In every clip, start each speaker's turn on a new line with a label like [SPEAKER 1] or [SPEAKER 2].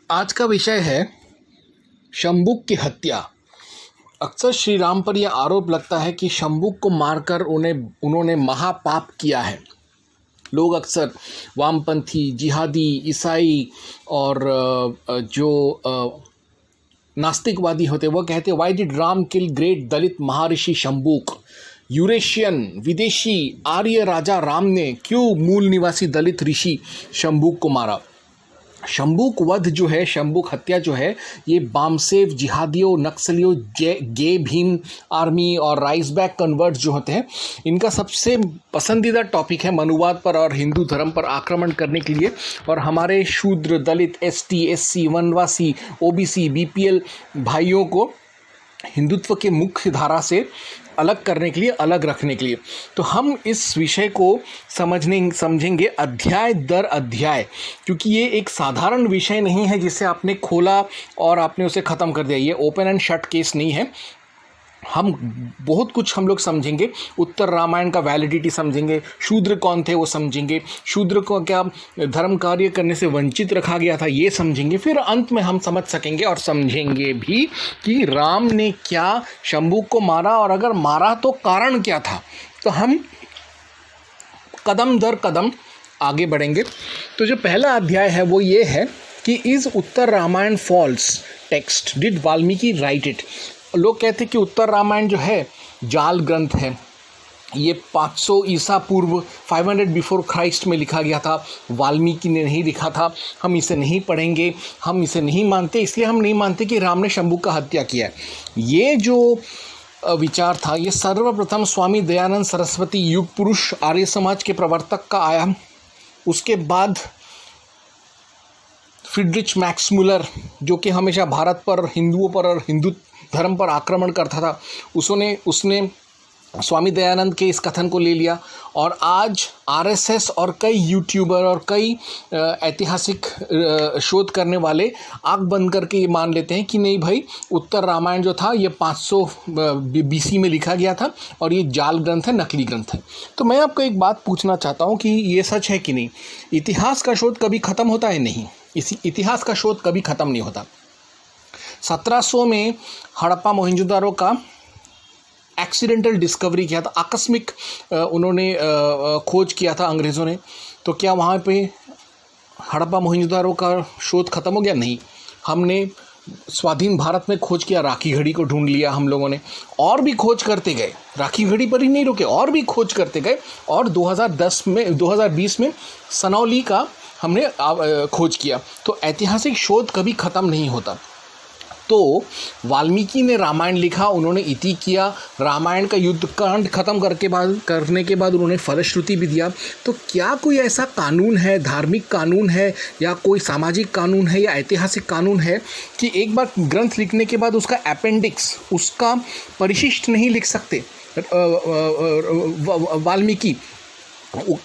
[SPEAKER 1] आज का विषय है शंबुक की हत्या। अक्सर श्री राम पर यह आरोप लगता है कि शंबुक को मारकर उन्होंने महापाप किया है। लोग अक्सर वामपंथी, जिहादी, ईसाई और जो नास्तिकवादी होते वह कहते why did Ram kill great Dalit Maharshi Shambuk. Eurasian विदेशी आर्य राजा राम ने क्यों मूल निवासी दलित ऋषि शंबुक को मारा। शंबुक वध जो है, शंबुक हत्या जो है, ये बामसेव जिहादियों, नक्सलियों, गे भीम आर्मी और राइसबैक कन्वर्ट्स जो होते हैं, इनका सबसे पसंदीदा टॉपिक है मनुवाद पर और हिंदू धर्म पर आक्रमण करने के लिए। और हमारे शूद्र, दलित, एसटी, एससी, वनवासी, ओबीसी, बीपीएल भाइयों को हिंदुत्व के मुख्य धारा से अलग करने के लिए, अलग रखने के लिए। तो हम इस विषय को समझेंगे अध्याय दर अध्याय, क्योंकि ये एक साधारण विषय नहीं है जिसे आपने खोला और आपने उसे ख़त्म कर दिया। ये ओपन एंड शट केस नहीं है। हम बहुत कुछ हम लोग समझेंगे। उत्तर रामायण का वैलिडिटी समझेंगे, शूद्र कौन थे वो समझेंगे, शूद्र को क्या धर्म कार्य करने से वंचित रखा गया था ये समझेंगे। फिर अंत में हम समझ सकेंगे और समझेंगे भी कि राम ने क्या शंबुक को मारा, और अगर मारा तो कारण क्या था। तो हम कदम दर कदम आगे बढ़ेंगे। तो जो पहला अध्याय है वो ये है कि is Uttar Ramayana false text, did Valmiki write it. लोग कहते हैं कि उत्तर रामायण जो है जाल ग्रंथ है, ये 500 ईसा पूर्व 500 बिफोर क्राइस्ट में लिखा गया था, वाल्मीकि ने नहीं लिखा था, हम इसे नहीं पढ़ेंगे, हम इसे नहीं मानते, इसलिए हम नहीं मानते कि राम ने शंबुक का हत्या किया है। ये जो विचार था ये सर्वप्रथम स्वामी दयानंद सरस्वती युग पुरुष आर्य समाज के प्रवर्तक का आया। उसके बाद फ्रीडरिच मैक्स मुलर, जो कि हमेशा भारत पर, हिंदुओं पर और हिंदू धर्म पर आक्रमण करता था, उसने स्वामी दयानंद के इस कथन को ले लिया। और आज आरएसएस और कई यूट्यूबर और कई ऐतिहासिक शोध करने वाले आँख बंद करके ये मान लेते हैं कि नहीं भाई, उत्तर रामायण जो था ये 500 बीसी में लिखा गया था और ये जाल ग्रंथ है, नकली ग्रंथ है। तो मैं आपको एक बात पूछना चाहता हूँ कि ये सच है कि नहीं। इतिहास का शोध कभी ख़त्म होता है? नहीं, इतिहास का शोध कभी ख़त्म नहीं होता। 1700 में हड़प्पा मोहनजोदारो का एक्सीडेंटल डिस्कवरी किया था, आकस्मिक उन्होंने खोज किया था अंग्रेज़ों ने। तो क्या वहाँ पे हड़प्पा मोहनजोदारो का शोध खत्म हो गया? नहीं। हमने स्वाधीन भारत में खोज किया, राखी घड़ी को ढूंढ लिया हम लोगों ने, और भी खोज करते गए, राखी घड़ी पर ही नहीं रुके, और भी खोज करते गए। और 2020 में सनौली का हमने खोज किया। तो ऐतिहासिक शोध कभी ख़त्म नहीं होता। तो वाल्मीकि ने रामायण लिखा, उन्होंने इति किया, रामायण का युद्ध कांड खत्म करने के बाद उन्होंने फलश्रुति भी दिया। तो क्या कोई ऐसा कानून है, धार्मिक कानून है या कोई सामाजिक कानून है या ऐतिहासिक कानून है कि एक बार ग्रंथ लिखने के बाद उसका अपेंडिक्स, उसका परिशिष्ट नहीं लिख सकते वाल्मीकि?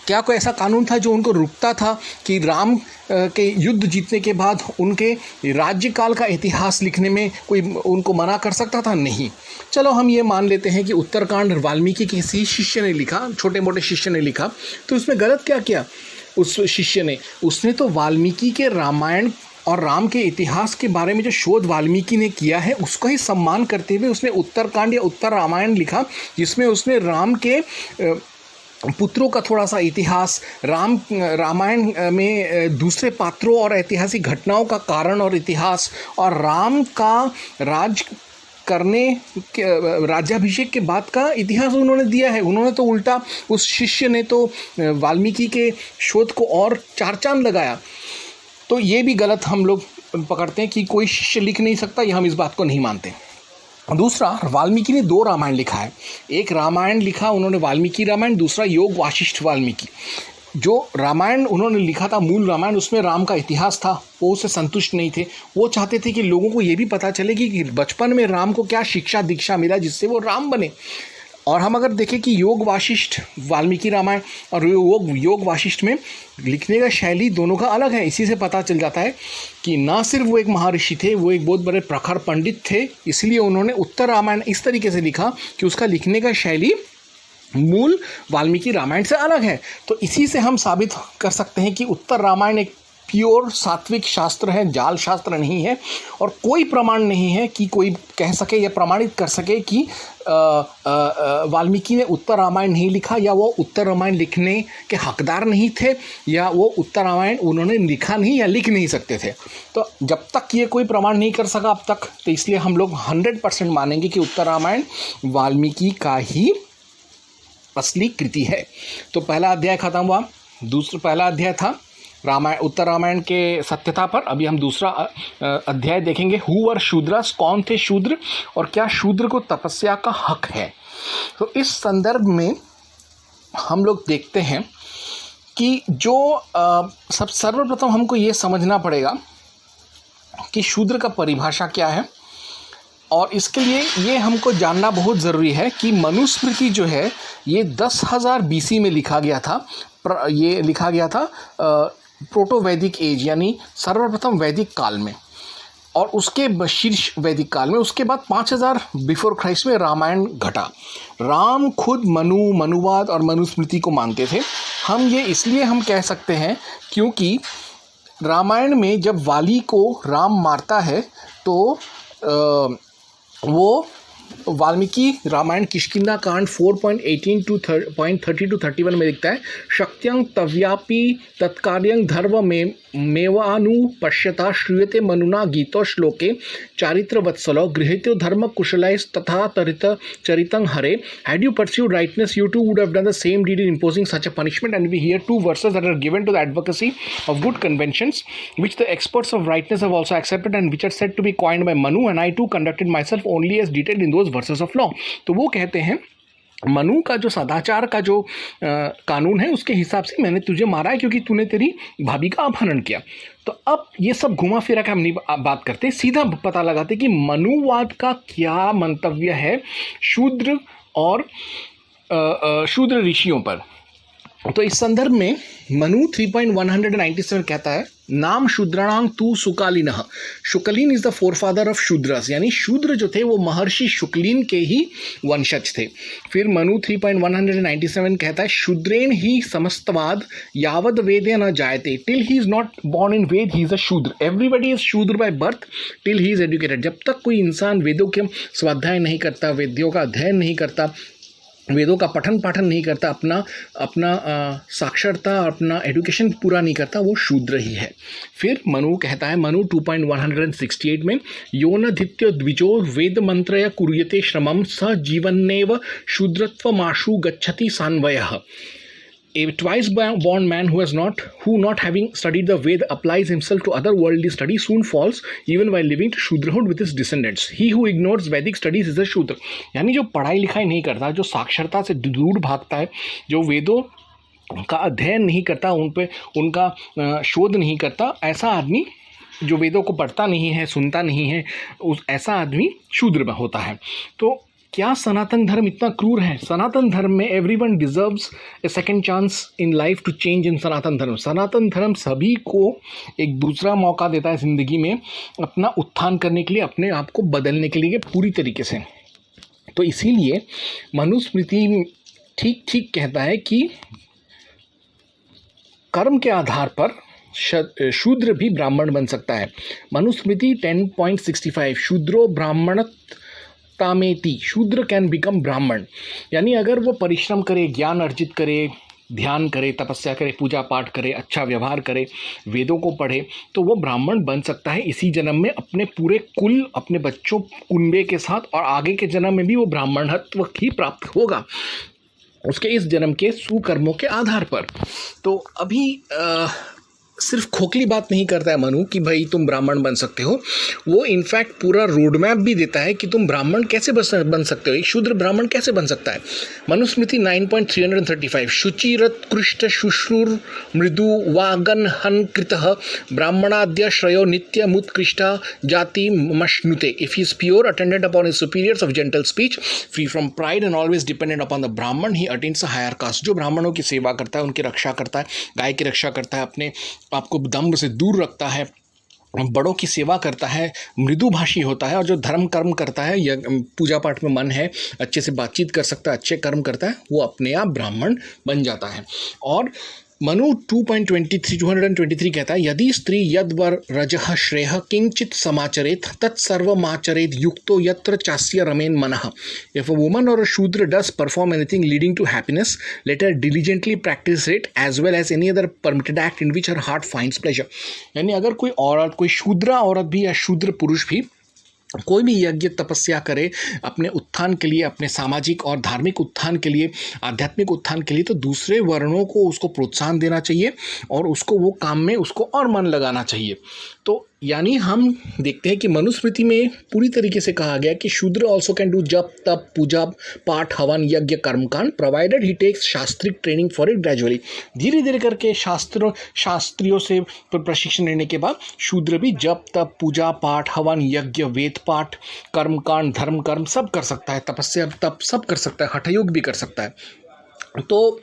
[SPEAKER 1] क्या कोई ऐसा कानून था जो उनको रुकता था कि राम के युद्ध जीतने के बाद उनके राज्यकाल का इतिहास लिखने में कोई उनको मना कर सकता था? नहीं। चलो हम ये मान लेते हैं कि उत्तरकांड वाल्मीकि के किसी शिष्य ने लिखा, छोटे मोटे शिष्य ने लिखा, तो उसमें गलत क्या किया उस शिष्य ने? उसने तो वाल्मीकि के रामायण और राम के इतिहास के बारे में जो शोध वाल्मीकि ने किया है उसका ही सम्मान करते हुए उसने उत्तरकांड या उत्तर रामायण लिखा, जिसमें उसने राम के पुत्रों का थोड़ा सा इतिहास, रामायण में दूसरे पात्रों और ऐतिहासिक घटनाओं का कारण और इतिहास, और राम का राज्याभिषेक के बाद का इतिहास उन्होंने दिया है। उन्होंने तो उल्टा, उस शिष्य ने तो वाल्मीकि के शोध को और चार चांद लगाया। तो ये भी गलत हम लोग पकड़ते हैं कि कोई शिष्य लिख नहीं सकता, ये हम इस बात को नहीं मानते। दूसरा, वाल्मीकि ने 2 रामायण लिखा है। एक रामायण लिखा उन्होंने वाल्मीकि रामायण, दूसरा योग वाशिष्ठ वाल्मीकि। जो रामायण उन्होंने लिखा था, मूल रामायण, उसमें राम का इतिहास था, वो उससे संतुष्ट नहीं थे। वो चाहते थे कि लोगों को ये भी पता चले कि बचपन में राम को क्या शिक्षा दीक्षा मिला जिससे वो राम बने। और हम अगर देखें कि योग वाशिष्ठ वाल्मीकि रामायण और योग वाशिष्ठ में लिखने का शैली दोनों का अलग है। इसी से पता चल जाता है कि ना सिर्फ वो एक महर्षि थे, वो एक बहुत बड़े प्रखर पंडित थे, इसलिए उन्होंने उत्तर रामायण इस तरीके से लिखा कि उसका लिखने का शैली मूल वाल्मीकि रामायण से अलग है। तो इसी से हम साबित कर सकते हैं कि उत्तर रामायण एक प्योर सात्विक शास्त्र है, जाल शास्त्र नहीं है। और कोई प्रमाण नहीं है कि कोई कह सके या प्रमाणित कर सके कि वाल्मीकि ने उत्तर रामायण नहीं लिखा, या वो उत्तर रामायण लिखने के हकदार नहीं थे, या वो उत्तर रामायण उन्होंने लिखा नहीं या लिख नहीं सकते थे। तो जब तक ये कोई प्रमाण नहीं कर सका अब तक, तो इसलिए हम लोग 100% मानेंगे कि उत्तर रामायण वाल्मीकि का ही असली कृति है। तो पहला अध्याय खत्म हुआ। पहला अध्याय था रामायण, उत्तर रामायण के सत्यता पर। अभी हम दूसरा अध्याय देखेंगे। हु वर शूद्रस, कौन थे शूद्र और क्या शूद्र को तपस्या का हक है। तो इस संदर्भ में हम लोग देखते हैं कि जो सर्वप्रथम हमको ये समझना पड़ेगा कि शूद्र का परिभाषा क्या है। और इसके लिए ये हमको जानना बहुत ज़रूरी है कि मनुस्मृति जो है ये 10,000 BC में लिखा गया था। ये लिखा गया था प्रोटो वैदिक एज, यानी सर्वप्रथम वैदिक काल में, और उसके शीर्ष वैदिक काल में। उसके बाद 5000 बिफोर क्राइस्ट में रामायण घटा। राम खुद मनुवाद और मनुस्मृति को मानते थे। हम ये इसलिए हम कह सकते हैं क्योंकि रामायण में जब वाली को राम मारता है तो वो वाल्मीकि रामायण किष्किंधा कांड 4.18 to 30 to 31 में लिखता है, शक्त्यं तव्यापि तत्कार्यं धर्म मेवानु पश्यता श्रूयते मनुना गीतो श्लोके चारित्रवत्सलो गृहीतो धर्म कुशलैस् तथा चरितं हरे, had you pursued rightness you too would have done the same deed in imposing such a punishment. And we hear two verses that are given to the advocacy of good conventions, which the experts of rightness have also accepted and which are said to be coined by Manu, and I too conducted myself only as detailed in those verses of law. तो वो कहते हैं मनु का जो सदाचार का जो कानून है उसके हिसाब से मैंने तुझे मारा है क्योंकि तूने तेरी भाभी का अपहरण किया। तो अब ये सब घुमा फिरा के हम नहीं बात करते, सीधा पता लगाते कि मनुवाद का क्या मंतव्य है शूद्र और शूद्र ऋषियों पर। तो इस संदर्भ में मनु 3.197 कहता है, नाम शूद्राणां तू सुकालिनः। शुकलिन इज द फोरफादर ऑफ शूद्रस, यानी शूद्र जो थे वो महर्षि शुकलिन के ही वंशज थे। फिर मनु 3.197 कहता है, शूद्रेण ही समस्तवाद यावद वेदे न जायते, till he is not born in Veda he is a Shudra. Everybody is Shudra by birth till he is educated. जब तक कोई इंसान वेदों के स्वाध्याय नहीं करता, वेद्यों का अध्ययन नहीं करता, वेदों का पठन पाठन नहीं करता, अपना साक्षरता, अपना एजुकेशन पूरा नहीं करता, वो शूद्र ही है। फिर मनु कहता है, मनु 2.168 में, योनधित्य द्विजो वेद मंत्रय कुर्यते श्रमम स जीवन्नेव शूद्रत्वमाशु गच्छति सान्वयः। A twice born man who not having studied the Ved applies himself to other worldly study soon falls even while living to Shudrahood with his descendants. He who ignores Vedic studies is a Shudra. यानी जो पढ़ाई लिखाई नहीं करता, जो साक्षरता से दूर भागता है, जो वेदों का अध्ययन नहीं करता, उनका शोध नहीं करता, ऐसा आदमी जो वेदों को पढ़ता नहीं है, सुनता नहीं है, ऐसा आदमी शूद्र होता है। तो क्या सनातन धर्म इतना क्रूर है? सनातन धर्म में everyone deserves a second chance in life to change in Sanatan Dharma. Sanatan धर्म सभी को एक दूसरा मौका देता है ज़िंदगी में अपना उत्थान करने के लिए, अपने आप को बदलने के लिए पूरी तरीके से। तो इसीलिए मनुस्मृति ठीक कहता है कि कर्म के आधार पर शूद्र भी ब्राह्मण बन सकता है। मनुस्मृति 10.65 शूद्रो ब्राह्मण तामेति, शूद्र कैन बिकम ब्राह्मण। यानी अगर वो परिश्रम करे, ज्ञान अर्जित करे, ध्यान करे, तपस्या करे, पूजा पाठ करे, अच्छा व्यवहार करे, वेदों को पढ़े, तो वो ब्राह्मण बन सकता है इसी जन्म में, अपने पूरे कुल, अपने बच्चों कुंबे के साथ, और आगे के जन्म में भी वो ब्राह्मणत्व ही प्राप्त होगा उसके इस जन्म के सुकर्मों के आधार पर। तो अभी सिर्फ खोखली बात नहीं करता है मनु कि भाई तुम ब्राह्मण बन सकते हो, वो इनफैक्ट पूरा रोड मैप भी देता है कि तुम ब्राह्मण कैसे बन सकते हो, एक शूद्र ब्राह्मण कैसे बन सकता है। मनुस्मृति 9.335 शुचिरत्कृष्ट शुश्रूर मृदु वागन हन कृतः ब्राह्मणाद्य श्रयो नित्यमुत्कृष्टा जाति मश्नुते। If he is pure, attendant upon his superiors, of gentle speech, free from pride and always dependent upon the Brahmin, he attains a higher caste. जो ब्राह्मणों की सेवा करता है, उनकी रक्षा करता है, गाय की रक्षा करता है, अपने आपको दंभ से दूर रखता है, बड़ों की सेवा करता है, मृदुभाषी होता है, और जो धर्म कर्म करता है या पूजा पाठ में मन है, अच्छे से बातचीत कर सकता है, अच्छे कर्म करता है, वो अपने आप ब्राह्मण बन जाता है। और मनु 223 कहता है, यदि स्त्री यद वर रजः श्रेयः किंचित समाचरेत तत्सर्वमाचरेत युक्तो यत्र चास्य रमेन मनः. If a woman or a Shudra does perform anything leading to happiness, let her diligently practice it as well as any other permitted act in which her heart finds pleasure. यानी अगर कोई औरत, कोई शूद्रा औरत भी या शूद्र पुरुष भी कोई भी यज्ञ तपस्या करे अपने उत्थान के लिए, अपने सामाजिक और धार्मिक उत्थान के लिए, आध्यात्मिक उत्थान के लिए, तो दूसरे वर्णों को उसको प्रोत्साहन देना चाहिए और उसको वो काम में उसको और मन लगाना चाहिए. तो यानी हम देखते हैं कि मनुस्मृति में पूरी तरीके से कहा गया कि शूद्र ऑल्सो कैन डू जप तप पूजा पाठ हवन यज्ञ कर्मकांड provided he takes shastric training for it gradually. धीरे धीरे करके शास्त्रियों से प्रशिक्षण लेने के बाद शूद्र भी जप तप पूजा पाठ हवन यज्ञ वेद पाठ कर्मकांड धर्म कर्म सब कर सकता है, तपस्या तप सब कर सकता है, हठयोग भी कर सकता है. तो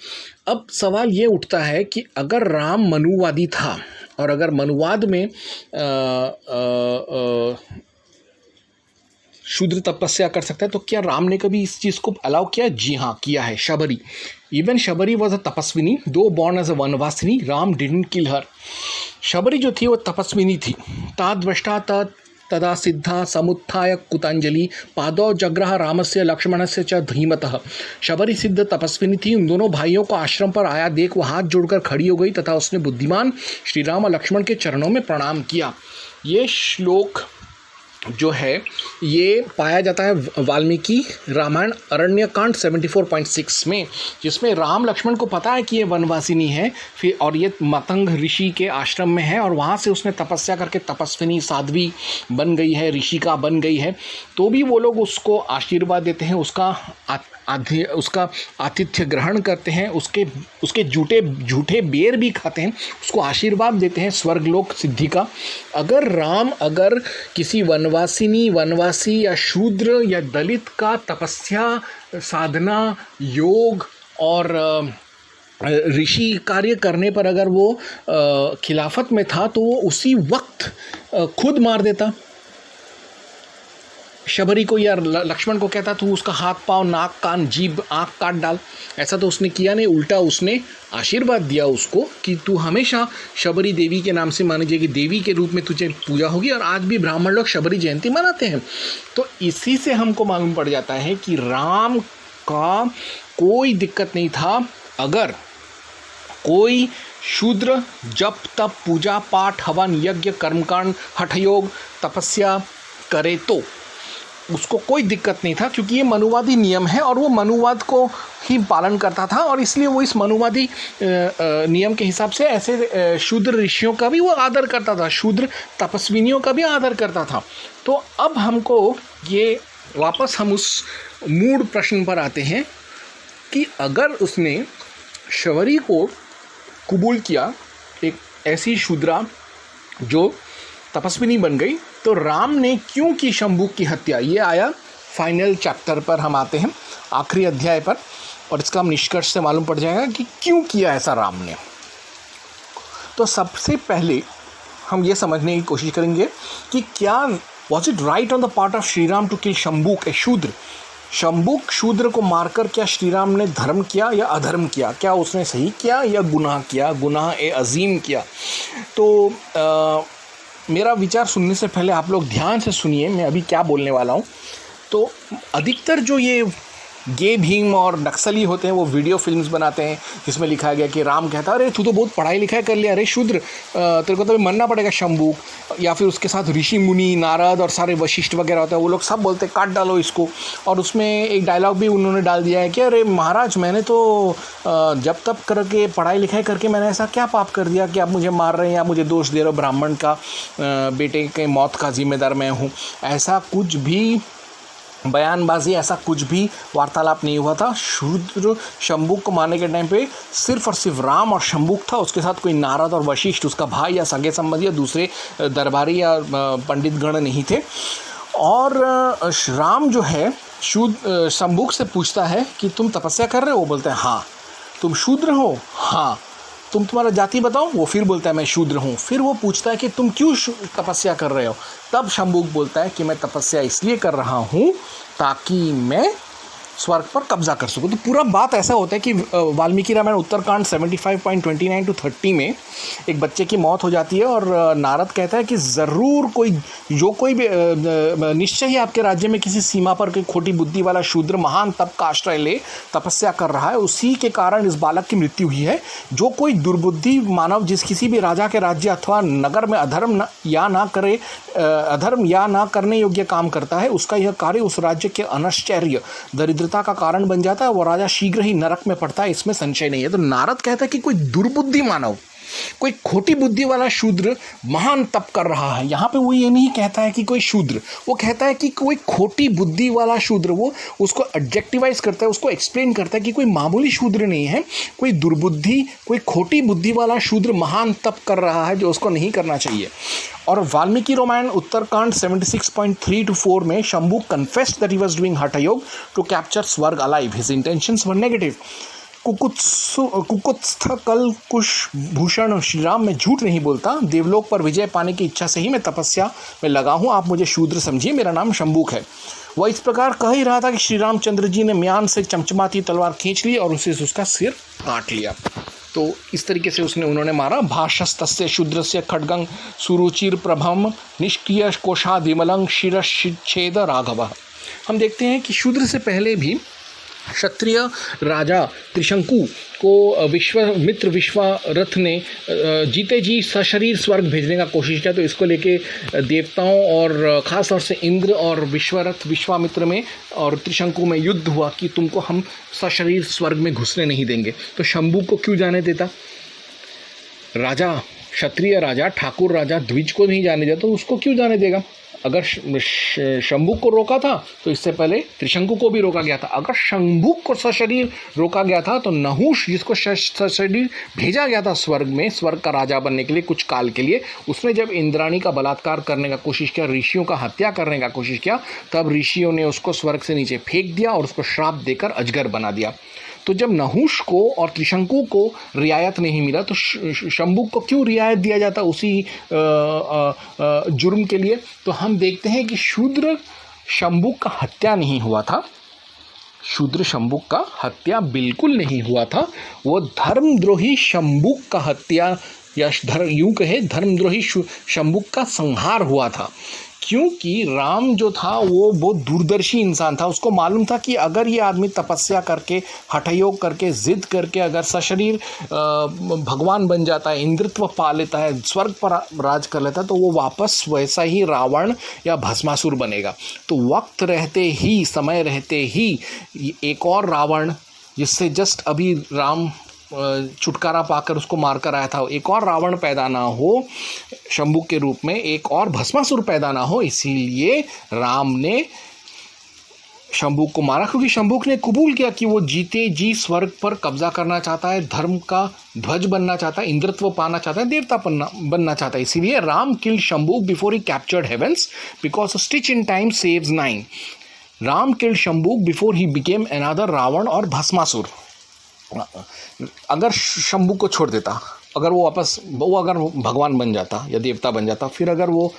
[SPEAKER 1] अब सवाल ये उठता है कि अगर राम मनुवादी था और अगर मनुवाद में शूद्र तपस्या कर सकता है तो क्या राम ने कभी इस चीज़ को अलाउ किया? जी हाँ, किया है. Shabari, even Shabari was a tapasvini though born as a vanvasini, Ram didn't kill her. Shabari जो थी वो तपस्विनी थी. ताद्वष्टा तदा सिद्धा समुत्थाय कुतांजलि पादौ जग्रह रामस्य लक्ष्मणस्य च धीमतः. शबरी सिद्ध तपस्विनी थी. उन दोनों भाइयों को आश्रम पर आया देख वो हाथ जोड़कर खड़ी हो गई तथा उसने बुद्धिमान श्री राम और लक्ष्मण के चरणों में प्रणाम किया. ये श्लोक जो है ये पाया जाता है वाल्मीकि रामायण अरण्यकांड 74.6 में, जिसमें राम लक्ष्मण को पता है कि ये वनवासिनी है फिर और ये मतंग ऋषि के आश्रम में है और वहाँ से उसने तपस्या करके तपस्विनी साध्वी बन गई है, ऋषिका बन गई है. तो भी वो लोग उसको आशीर्वाद देते हैं, उसका आतिथ्य ग्रहण करते हैं, उसके झूठे बेर भी खाते हैं, उसको आशीर्वाद देते हैं स्वर्गलोक सिद्धि का. अगर किसी वनवासी या शूद्र या दलित का तपस्या साधना योग और ऋषि कार्य करने पर अगर वो खिलाफत में था तो वो उसी वक्त खुद मार देता. शबरी को या लक्ष्मण को कहता तू उसका हाथ पाँव नाक कान जीभ आँख काट डाल. ऐसा तो उसने किया नहीं, उल्टा उसने आशीर्वाद दिया उसको कि तू हमेशा शबरी देवी के नाम से मानी जाएगी, देवी के रूप में तुझे पूजा होगी. और आज भी ब्राह्मण लोग शबरी जयंती मनाते हैं. तो इसी से हमको मालूम पड़ जाता है कि राम का कोई दिक्कत नहीं था अगर कोई शूद्र जप तप पूजा पाठ हवन यज्ञ कर्मकांड हठयोग तपस्या करे तो उसको कोई दिक्कत नहीं था, क्योंकि ये मनुवादी नियम है और वो मनुवाद को ही पालन करता था और इसलिए वो इस मनुवादी नियम के हिसाब से ऐसे शूद्र ऋषियों का भी वो आदर करता था, शूद्र तपस्विनियों का भी आदर करता था. तो अब हमको ये वापस हम उस मूल प्रश्न पर आते हैं कि अगर उसने शबरी को कबूल किया, एक ऐसी शूद्रा जो तपस्विनी बन गई, तो राम ने क्यों की शंभुक की हत्या? ये आया फाइनल चैप्टर पर. हम आते हैं आखिरी अध्याय पर और इसका हम निष्कर्ष से मालूम पड़ जाएगा कि क्यों किया ऐसा राम ने. तो सबसे पहले हम ये समझने की कोशिश करेंगे कि क्या was it right on the part of Shri Ram to kill Shambuk a Shudra. Shambuk शूद्र को मारकर क्या श्री राम ने धर्म किया या अधर्म किया? क्या उसने सही किया या गुनाह किया, गुनाह ए अजीम किया? तो मेरा विचार सुनने से पहले आप लोग ध्यान से सुनिए मैं अभी क्या बोलने वाला हूँ. तो अधिकतर जो ये गे भीम और नक्सली होते हैं वो वीडियो फिल्म्स बनाते हैं जिसमें लिखा गया कि राम कहता है अरे तू तो बहुत पढ़ाई लिखाई कर लिया, अरे शूद्र तेरे को तो मरना पड़ेगा शंभू. या फिर उसके साथ ऋषि मुनि नारद और सारे वशिष्ठ वगैरह होते हैं, वो लोग सब बोलते हैं काट डालो इसको. और उसमें एक डायलॉग भी उन्होंने डाल दिया है कि अरे महाराज मैंने तो जब तब करके पढ़ाई लिखाई करके मैंने ऐसा क्या पाप कर दिया कि आप मुझे मार रहे हैं या मुझे दोष दे रहे हो, ब्राह्मण का बेटे के मौत का जिम्मेदार मैं हूँ. ऐसा कुछ भी बयानबाजी, ऐसा कुछ भी वार्तालाप नहीं हुआ था. शूद्र शंभुक को मारने के टाइम पे सिर्फ और सिर्फ राम और शंभुक था, उसके साथ कोई नारद और वशिष्ठ उसका भाई या सगे संबंधी या दूसरे दरबारी या पंडित गण नहीं थे. और राम जो है शंभुक से पूछता है कि तुम तपस्या कर रहे हो? वो बोलते हैं हाँ. तुम शूद्र हो? हाँ. तुम्हारा जाति बताओ? वो फिर बोलता है मैं शूद्र हूँ. फिर वो पूछता है कि तुम क्यों तपस्या कर रहे हो? तब शंभुक बोलता है कि मैं तपस्या इसलिए कर रहा हूँ ताकि मैं स्वर्ग पर कब्जा कर सको। तो पूरा बात ऐसा होता है कि वाल्मीकि रामायण उत्तरकांड 75.29 to 30 में एक बच्चे की मौत हो जाती है और नारद कहता है कि ज़रूर कोई भी निश्चय ही आपके राज्य में किसी सीमा पर कोई खोटी बुद्धि वाला शूद्र महान तप का आश्रय ले तपस्या कर रहा है, उसी के कारण इस बालक की मृत्यु हुई है। जो कोई दुर्बुद्धि मानव जिस किसी भी राजा के राज्य अथवा नगर में अधर्म या ना करने योग्य काम करता है, उसका यह कार्य उस राज्य के अनश्चर्य दरिद्रता का कारण बन जाता है, वो राजा शीघ्र ही नरक में पड़ता है, इसमें संशय नहीं है। तो नारद कहता है कि कोई दुर्बुद्धि मानव, कोई खोटी बुद्धि वाला शूद्र महान तप कर रहा है। यहाँ पे वो ये नहीं कहता है कि कोई शूद्र, वो कहता है कि कोई खोटी बुद्धि वाला शूद्र। वो उसको एडजेक्टिवाइज करता है, उसको एक्सप्लेन करता है कि कोई मामूली शूद्र नहीं है, कोई दुर्बुद्धि, कोई खोटी बुद्धि वाला शूद्र महान तप कर रहा है जो उसको नहीं करना चाहिए। और वाल्मीकि रामायण उत्तरकांड 76.3 to 4 में Shambhu confessed that he was doing हठ योग टू कैप्चर स्वर्ग अलाइव। हिज इंटेंशंस वर नेगेटिव। कुकुत्स्थ कल कुश भूषण श्री राम, मैं झूठ नहीं बोलता, देवलोक पर विजय पाने की इच्छा से ही मैं तपस्या में लगा हूँ, आप मुझे शूद्र समझिए, मेरा नाम शंभूक है। वह इस प्रकार कह ही रहा था कि श्री रामचंद्र जी ने म्यान से चमचमाती तलवार खींच ली और उसे उसका सिर काट लिया। तो इस तरीके से उन्होंने मारा। भाषस्तस्य शूद्रस्य खड्गं सुरुचिर प्रभम निष्क्रिय कोशादिमलं शिरच्छेद राघव। हम देखते हैं कि शूद्र से पहले भी क्षत्रिय राजा त्रिशंकु को विश्वामित्र विश्वारथ ने जीते जी सशरीर स्वर्ग भेजने का कोशिश किया। तो इसको लेके देवताओं और ख़ास तौर से इंद्र और विश्वारथ विश्वामित्र में और त्रिशंकु में युद्ध हुआ कि तुमको हम सशरीर स्वर्ग में घुसने नहीं देंगे। तो शंभू को क्यों जाने देता? राजा, क्षत्रिय राजा, ठाकुर राजा द्विज को नहीं जाने देता, तो उसको क्यों जाने देगा? अगर शंभू को रोका था तो इससे पहले त्रिशंकु को भी रोका गया था। अगर शंभू को सशरीर रोका गया था तो नहुष, जिसको सशरीर भेजा गया था स्वर्ग में, स्वर्ग का राजा बनने के लिए कुछ काल के लिए, उसने जब इंद्राणी का बलात्कार करने का कोशिश किया, ऋषियों का हत्या करने का कोशिश किया, तब ऋषियों ने उसको स्वर्ग से नीचे फेंक दिया और उसको श्राप देकर अजगर बना दिया। तो जब नहुष को और त्रिशंकु को रियायत नहीं मिला तो शंभू को क्यों रियायत दिया जाता उसी जुर्म के लिए? तो हम देखते हैं कि शूद्र शंभू का हत्या नहीं हुआ था, शूद्र शंभू का हत्या बिल्कुल नहीं हुआ था। वो धर्मद्रोही शंभू का हत्या या यूं कहे धर्मद्रोही शंभू का संहार हुआ था। क्योंकि राम जो था वो बहुत दूरदर्शी इंसान था, उसको मालूम था कि अगर ये आदमी तपस्या करके हठयोग करके जिद करके अगर सशरीर भगवान बन जाता है, इंद्रत्व पा लेता है, स्वर्ग पर राज कर लेता है, तो वो वापस वैसा ही रावण या भस्मासुर बनेगा। तो वक्त रहते ही, समय रहते ही एक और रावण, जिससे जस्ट अभी राम छुटकारा पाकर उसको मारकर आया था, एक और रावण पैदा ना हो शंभू के रूप में, एक और भस्मासुर पैदा ना हो, इसीलिए राम ने शंभू को मारा। क्योंकि शंभू ने कबूल किया कि वो जीते जी स्वर्ग पर कब्जा करना चाहता है, धर्म का ध्वज बनना चाहता है, इंद्रत्व पाना चाहता है, देवता बनना चाहता है। इसीलिए Ram killed Shambhu before he captured heavens because a stitch in time saves 9। Ram killed Shambhu before he became another Ravan और भस्मासुर। अगर शंभू को छोड़ देता, अगर वो अगर भगवान बन जाता या देवता बन जाता, फिर अगर वो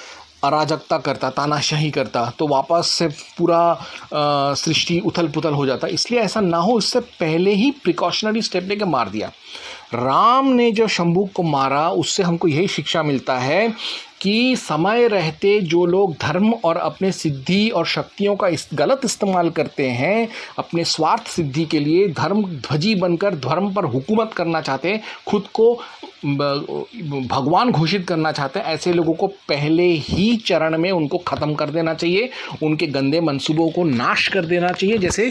[SPEAKER 1] अराजकता करता, तानाशाही करता, तो वापस से पूरा सृष्टि उथल पुथल हो जाता। इसलिए ऐसा ना हो, इससे पहले ही प्रिकॉशनरी स्टेप लेकर मार दिया। राम ने जो शंभू को मारा उससे हमको यही शिक्षा मिलता है कि समय रहते जो लोग धर्म और अपने सिद्धि और शक्तियों का गलत इस्तेमाल करते हैं, अपने स्वार्थ सिद्धि के लिए धर्म ध्वजी बनकर धर्म पर हुकूमत करना चाहते हैं, खुद को भगवान घोषित करना चाहते हैं, ऐसे लोगों को पहले ही चरण में उनको ख़त्म कर देना चाहिए, उनके गंदे मंसूबों को नाश कर देना चाहिए। जैसे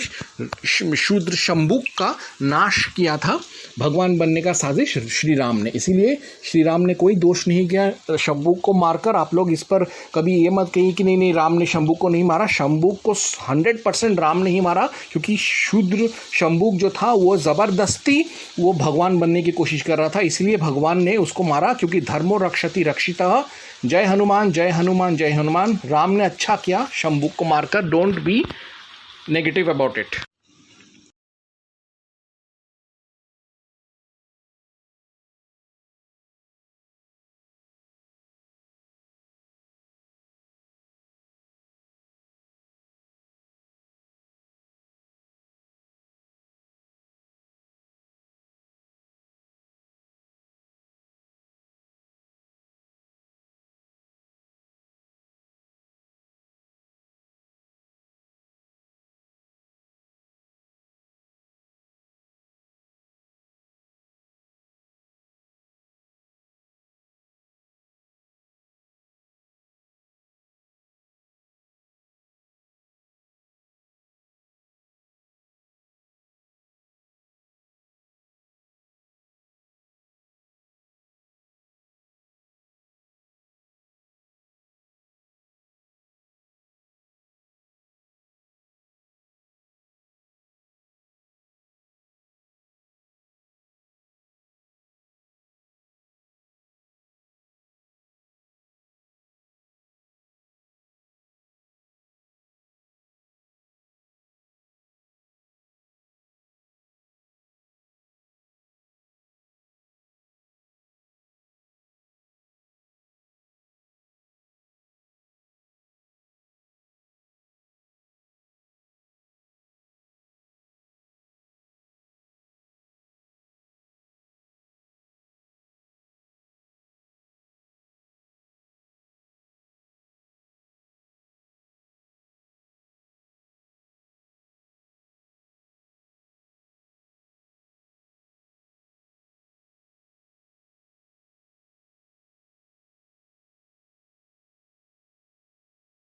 [SPEAKER 1] शूद्र शंभू का नाश किया था भगवान बनने का साजिश श्री राम ने। इसीलिए श्री राम ने कोई दोष नहीं किया शंभू को मारकर। आप लोग इस पर कभी ये मत कहिए कि नहीं राम ने शंभू को नहीं मारा। शंभू को 100% राम नहीं मारा, क्योंकि शूद्र शंभू जो था वो ज़बरदस्ती वो भगवान बनने की कोशिश कर रहा था, इसलिए भगवान ने उसको मारा। क्योंकि धर्मो रक्षति रक्षितः, जय हनुमान जय हनुमान जय हनुमान। राम ने अच्छा किया शंभू को मारकर। Don't be negative about it.